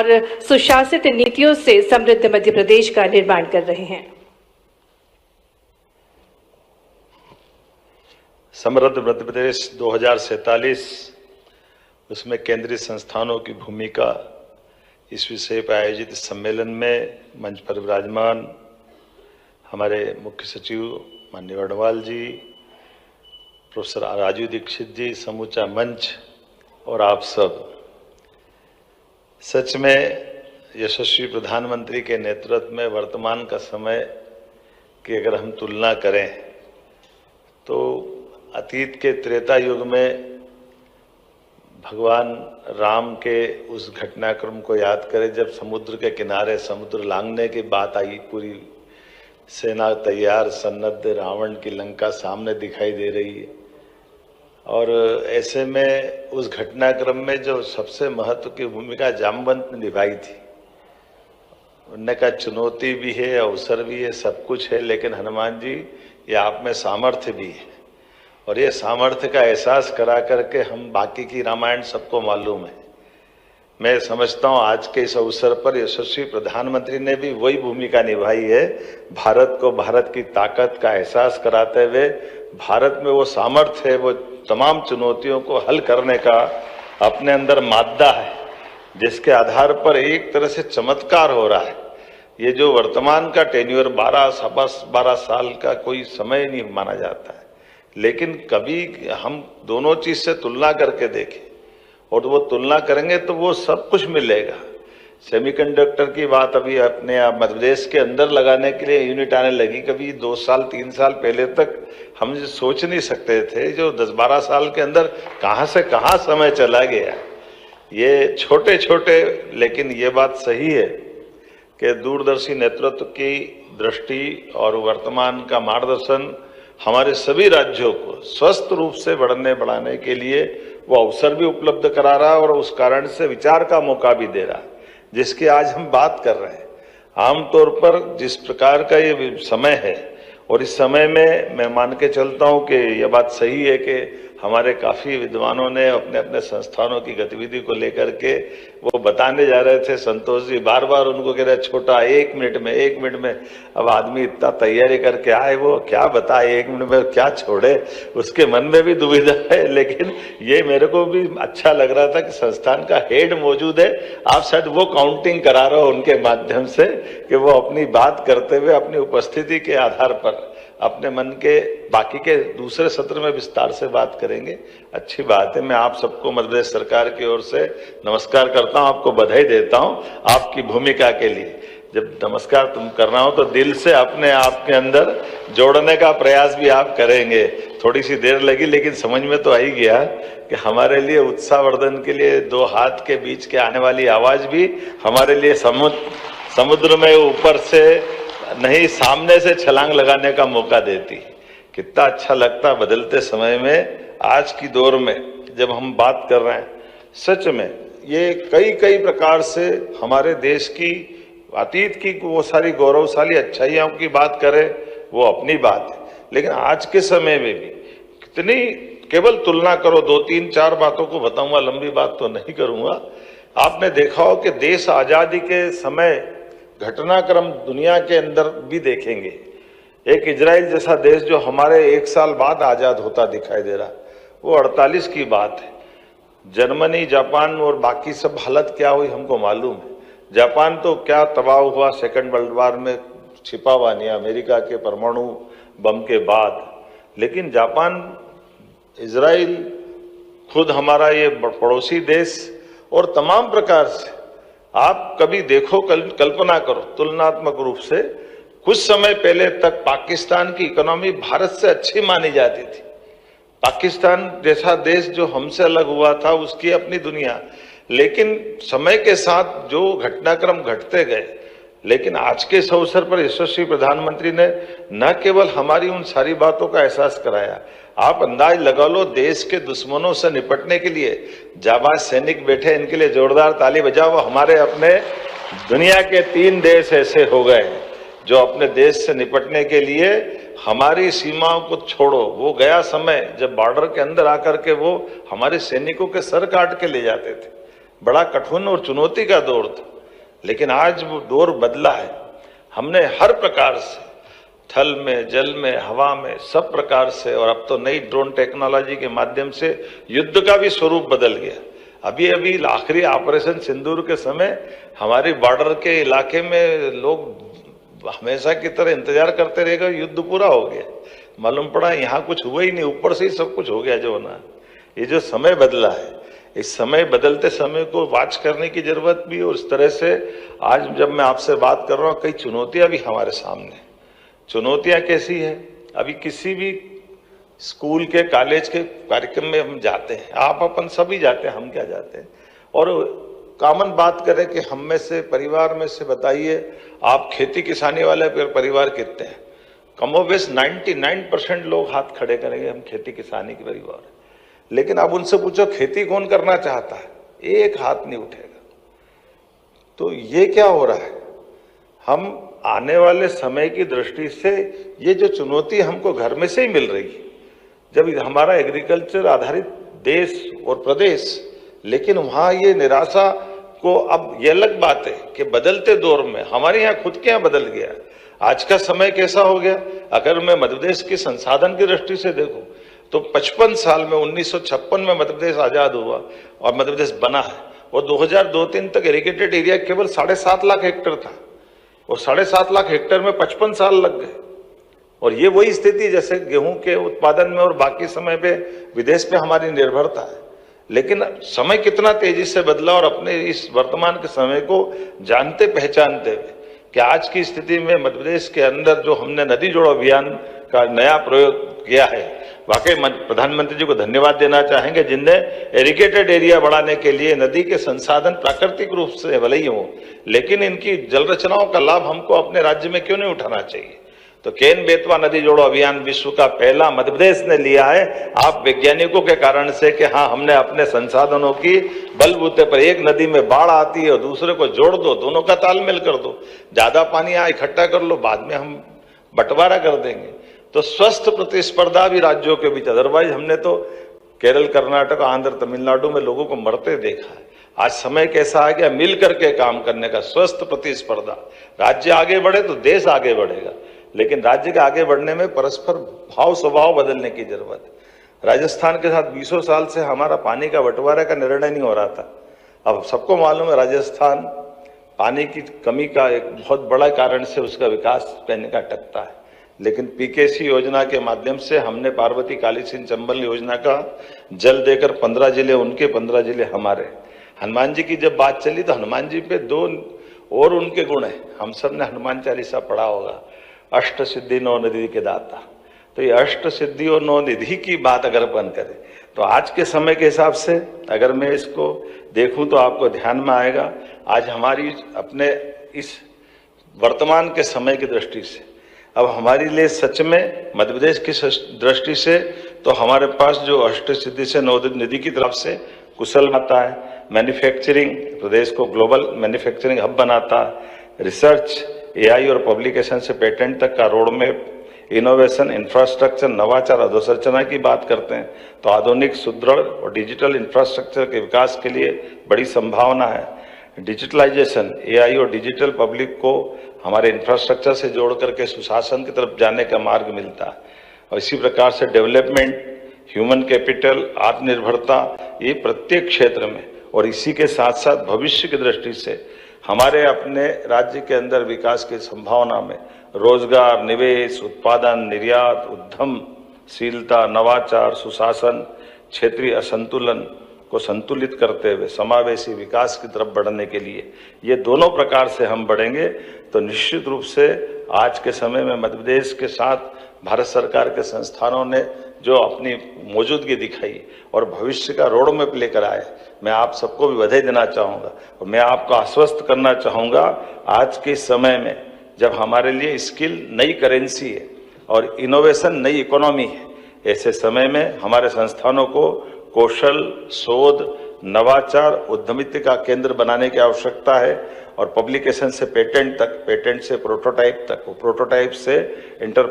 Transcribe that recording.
और सुशासित नीतियों से समृद्ध मध्य प्रदेश का निर्माण कर रहे हैं। समृद्ध मध्य प्रदेश 2047, उसमें केंद्रीय संस्थानों की भूमिका, इस विषय पर आयोजित सम्मेलन में मंच पर विराजमान हमारे मुख्य सचिव माननीय वर्णवाल जी, प्रोफेसर राजू दीक्षित जी, समूचा मंच और आप सब, सच में यशस्वी प्रधानमंत्री के नेतृत्व में वर्तमान का समय की अगर हम तुलना करें तो अतीत के त्रेता युग में भगवान राम के उस घटनाक्रम को याद करें जब समुद्र के किनारे समुद्र लांघने की बात आई, पूरी सेना तैयार सन्नद्ध, रावण की लंका सामने दिखाई दे रही है। और ऐसे में उस घटनाक्रम में जो सबसे महत्व की भूमिका जामवंत ने निभाई थी, उन्होंने कहा चुनौती भी है, अवसर भी है, सब कुछ है, लेकिन हनुमान जी ये आप में सामर्थ्य भी है। और ये सामर्थ्य का एहसास करा करके हम बाकी की रामायण सबको मालूम है। मैं समझता हूँ आज के इस अवसर पर यशस्वी प्रधानमंत्री ने भी वही भूमिका निभाई है, भारत को भारत की ताकत का एहसास कराते हुए भारत में वो सामर्थ्य है, वो तमाम चुनौतियों को हल करने का अपने अंदर मादा है, जिसके आधार पर एक तरह से चमत्कार हो रहा है। ये जो वर्तमान का टेन्योर 12 साल का कोई समय नहीं माना जाता है, लेकिन कभी हम दोनों चीज से तुलना करके देखें और वो तुलना करेंगे तो वो सब कुछ मिलेगा। सेमीकंडक्टर की बात अभी अपने आप मध्य प्रदेश के अंदर लगाने के लिए यूनिट आने लगी, कभी 2 साल 3 साल पहले तक हम सोच नहीं सकते थे, जो 10-12 साल के अंदर कहां से कहां समय चला गया। ये छोटे छोटे, लेकिन ये बात सही है कि दूरदर्शी नेतृत्व की दृष्टि और वर्तमान का मार्गदर्शन हमारे सभी राज्यों को स्वस्थ रूप से बढ़ाने के लिए वो अवसर भी उपलब्ध करा रहा है और उस कारण से विचार का मौका भी दे रहा है, जिसकी आज हम बात कर रहे हैं। आमतौर पर जिस प्रकार का ये समय है और इस समय में मैं मान के चलता हूं कि यह बात सही है कि हमारे काफी विद्वानों ने अपने अपने संस्थानों की गतिविधि को लेकर के वो बताने जा रहे थे। संतोष जी बार बार उनको कह रहे छोटा 1 मिनट में, अब आदमी इतना तैयारी करके आए, वो क्या बताए 1 मिनट में क्या छोड़े, उसके मन में भी दुविधा है। लेकिन ये मेरे को भी अच्छा लग रहा था कि संस्थान का हेड मौजूद है, आप शायद वो काउंटिंग करा रहे हो उनके माध्यम से कि वो अपनी बात करते हुए अपनी उपस्थिति के आधार पर अपने मन के बाकी के दूसरे सत्र में विस्तार से बात करेंगे। अच्छी बात है। मैं आप सबको मध्य प्रदेश सरकार की ओर से नमस्कार करता हूं, आपको बधाई देता हूं आपकी भूमिका के लिए। जब नमस्कार तुम करना हो तो दिल से अपने आप के अंदर जोड़ने का प्रयास भी आप करेंगे। थोड़ी सी देर लगी लेकिन समझ में तो आ ही गया कि हमारे लिए उत्साहवर्धन के लिए 2 हाथ के बीच के आने वाली आवाज भी हमारे लिए समुद्र में ऊपर से नहीं सामने से छलांग लगाने का मौका देती। कितना अच्छा लगता बदलते समय में, आज की दौर में जब हम बात कर रहे हैं, सच में ये कई प्रकार से हमारे देश की अतीत की वो सारी गौरवशाली अच्छाइयों की बात करें वो अपनी बात है, लेकिन आज के समय में भी कितनी, केवल तुलना करो, 2-3-4 बातों को बताऊंगा, लंबी बात तो नहीं करूंगा। आपने देखा हो कि देश आजादी के समय घटनाक्रम दुनिया के अंदर भी देखेंगे। एक इजराइल जैसा देश जो हमारे 1 साल बाद आजाद होता दिखाई दे रहा, वो 48 की बात है। जर्मनी, जापान और बाकी सब हालत क्या हुई हमको मालूम है। जापान तो क्या तबाह हुआ सेकंड वर्ल्ड वॉर में, छिपा हुआ नहीं, अमेरिका के परमाणु बम के बाद। लेकिन जापान, इजराइल, खुद हमारा ये पड़ोसी देश और तमाम प्रकार से आप कभी देखो, कल्पना करो तुलनात्मक रूप से, कुछ समय पहले तक पाकिस्तान की इकोनॉमी भारत से अच्छी मानी जाती थी। पाकिस्तान जैसा देश जो हमसे अलग हुआ था, उसकी अपनी दुनिया, लेकिन समय के साथ जो घटनाक्रम घटते गए। लेकिन आज के इस अवसर पर यशस्वी प्रधानमंत्री ने न केवल हमारी उन सारी बातों का एहसास कराया, आप अंदाज लगा लो, देश के दुश्मनों से निपटने के लिए जाबाज सैनिक बैठे, इनके लिए जोरदार ताली बजाओ। हमारे अपने दुनिया के 3 देश ऐसे हो गए जो अपने देश से निपटने के लिए हमारी सीमाओं को छोड़ो, वो गया समय जब बॉर्डर के अंदर आकर के वो हमारे सैनिकों के सर काट के ले जाते थे। बड़ा कठिन और चुनौती का दौर था। लेकिन आज वो दौर बदला है। हमने हर प्रकार से, थल में, जल में, हवा में, सब प्रकार से, और अब तो नई ड्रोन टेक्नोलॉजी के माध्यम से युद्ध का भी स्वरूप बदल गया। अभी अभी आखिरी ऑपरेशन सिंदूर के समय हमारे बॉर्डर के इलाके में लोग हमेशा की तरह इंतजार करते रह गए, युद्ध पूरा हो गया। मालूम पड़ा यहाँ कुछ हुआ ही नहीं, ऊपर से ही सब कुछ हो गया जो होना। ये जो समय बदला है, इस समय बदलते समय को वॉच करने की जरूरत भी। और इस तरह से आज जब मैं आपसे बात कर रहा हूँ, कई चुनौतियां भी हमारे सामने। चुनौतियां कैसी है? अभी किसी भी स्कूल के, कॉलेज के कार्यक्रम में हम जाते हैं, आप अपन सभी जाते हैं, हम क्या जाते हैं, और कॉमन बात करें कि हम में से, परिवार में से बताइए आप खेती किसानी वाले परिवार कितने हैं? कमोबेश 99% लोग हाथ खड़े करेंगे, हम खेती किसानी के परिवार। लेकिन अब उनसे पूछो खेती कौन करना चाहता है, एक हाथ नहीं उठेगा। तो ये क्या हो रहा है? हम आने वाले समय की दृष्टि से ये जो चुनौती हमको घर में से ही मिल रही है, जब हमारा एग्रीकल्चर आधारित देश और प्रदेश, लेकिन वहां ये निराशा को, अब ये अलग बात है कि बदलते दौर में हमारे यहाँ खुद के यहाँ बदल गया। आज का समय कैसा हो गया? अगर मैं मध्य प्रदेश के संसाधन की दृष्टि से देखूं तो 55 साल में 1956 में मध्य प्रदेश आजाद हुआ और मध्य प्रदेश बना है, और 2002-3 तक इरिगेटेड एरिया केवल 7.5 लाख हेक्टेयर था, और 7.5 लाख हेक्टेयर में 55 साल लग गए। और ये वही स्थिति जैसे गेहूं के उत्पादन में और बाकी समय पे विदेश पे हमारी निर्भरता है। लेकिन समय कितना तेजी से बदला, और अपने इस वर्तमान के समय को जानते पहचानते हुए कि आज की स्थिति में मध्य प्रदेश के अंदर जो हमने नदी जोड़ो अभियान का नया प्रयोग किया है, वाकई प्रधानमंत्री जी को धन्यवाद देना चाहेंगे, जिनने इरिगेटेड एरिया बढ़ाने के लिए नदी के संसाधन प्राकृतिक रूप से भले ही हो, लेकिन इनकी जल रचनाओं का लाभ हमको अपने राज्य में क्यों नहीं उठाना चाहिए? तो केन बेतवा नदी जोड़ो अभियान विश्व का पहला मध्य प्रदेश ने लिया है, आप वैज्ञानिकों के कारण से, कि हाँ हमने अपने संसाधनों की बलबूते पर, एक नदी में बाढ़ आती है और दूसरे को जोड़ दो, दोनों का तालमेल कर दो, ज्यादा पानी यहाँ इकट्ठा कर लो, बाद में हम बंटवारा कर देंगे। तो स्वस्थ प्रतिस्पर्धा भी राज्यों के बीच, अदरवाइज हमने तो केरल, कर्नाटक, आंध्र, तमिलनाडु में लोगों को मरते देखा है। आज समय कैसा आ गया, मिल करके काम करने का, स्वस्थ प्रतिस्पर्धा। राज्य आगे बढ़े तो देश आगे बढ़ेगा, लेकिन राज्य के आगे बढ़ने में परस्पर भाव स्वभाव बदलने की जरूरत है। राजस्थान के साथ 20 साल से हमारा पानी का बंटवारे का निर्णय नहीं हो रहा था। अब सबको मालूम है राजस्थान पानी की कमी का एक बहुत बड़ा कारण से उसका विकास पहले का अटकता है। लेकिन पीकेसी योजना के माध्यम से हमने पार्वती काली सिंह चंबल योजना का जल देकर 15 जिले उनके, 15 जिले हमारे। हनुमान जी की जब बात चली तो हनुमान जी पे 2 और उनके गुण है। हम सब ने हनुमान चालीसा पढ़ा होगा, अष्ट सिद्धि 9 निधि के दाता। तो ये अष्ट सिद्धि और 9 निधि की बात अगर अपन करें तो आज के समय के हिसाब से अगर मैं इसको देखूं तो आपको ध्यान में आएगा, आज हमारी अपने इस वर्तमान के समय की दृष्टि से अब हमारे लिए सच में मध्य प्रदेश की दृष्टि से तो हमारे पास जो अष्ट सिद्धि से 9 निधि की तरफ से कुशल आता है, मैन्युफैक्चरिंग प्रदेश को ग्लोबल मैन्युफैक्चरिंग हब बनाता है, रिसर्च, एआई और पब्लिकेशन से पेटेंट तक का रोड मैप, इनोवेशन, इंफ्रास्ट्रक्चर, नवाचार, अधोसंरचना की बात करते हैं तो आधुनिक, सुदृढ़ और डिजिटल इंफ्रास्ट्रक्चर के विकास के लिए बड़ी संभावना है। डिजिटलाइजेशन, एआई और डिजिटल पब्लिक को हमारे इंफ्रास्ट्रक्चर से जोड़ करके सुशासन की तरफ जाने का मार्ग मिलता है। और इसी प्रकार से डेवलपमेंट, ह्यूमन कैपिटल, आत्मनिर्भरता, ये प्रत्येक क्षेत्र में, और इसी के साथ साथ भविष्य की दृष्टि से हमारे अपने राज्य के अंदर विकास की संभावना में रोजगार, निवेश, उत्पादन, निर्यात, उद्यमशीलता, नवाचार, सुशासन, क्षेत्रीय असंतुलन को संतुलित करते हुए समावेशी विकास की तरफ बढ़ने के लिए ये दोनों प्रकार से हम बढ़ेंगे तो निश्चित रूप से आज के समय में मध्य प्रदेश के साथ भारत सरकार के संस्थानों ने जो अपनी मौजूदगी दिखाई और भविष्य का रोड मैप लेकर आए, मैं आप सबको भी बधाई देना चाहूँगा। और मैं आपको आश्वस्त करना चाहूँगा, आज के समय में जब हमारे लिए स्किल नई करेंसी है और इनोवेशन नई इकोनॉमी है, ऐसे समय में हमारे संस्थानों को कौशल, शोध, नवाचार, उद्यमिता का केंद्र बनाने की आवश्यकता है। और पब्लिकेशन से पेटेंट तक, पेटेंट से प्रोटोटाइप तक, प्रोटोटाइप से इंटर